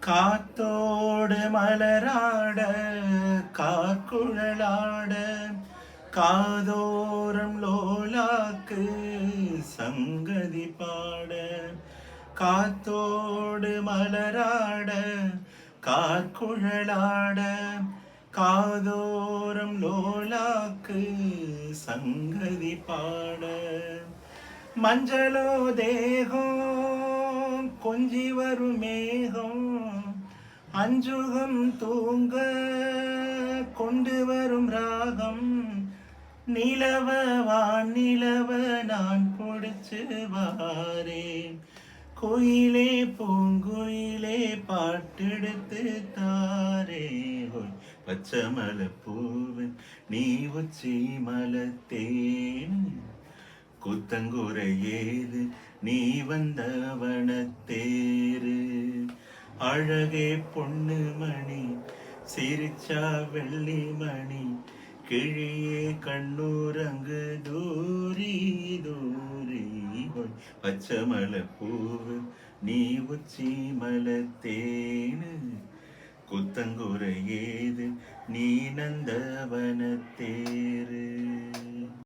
காத்தோடு மலராட கார்குழலாட காதோரம் லோலாக்கு சங்கதி பாட. காத்தோடு மலராட கார்குழலாட காதோரம் லோலாக்கு சங்கதி பாட. மஞ்சளோ தேகம் கொஞ்சி வரும் மேகம் அஞ்சுகம் தூங்க கொண்டு வரும் ராகம். நிலவ வானிலவ நான் பிடிச்சு வாரேன். கோயிலே பூங்குயிலே பாட்டெடுத்து தாரே. பச்சை மலை பூவன் நீ உச்சி மலத்தேன். குத்தங்குறை ஏது நீ வந்தவனத்தேரு. அழகே பொண்ணு மணி சிரிச்சா வெள்ளி மணி கிழியே கண்ணூரங்கு தூரி தூரி. பச்சை மலை பூவு நீ உச்சி மலத்தேனு. குத்தங்குறை ஏது நீ நந்தவனத்தே.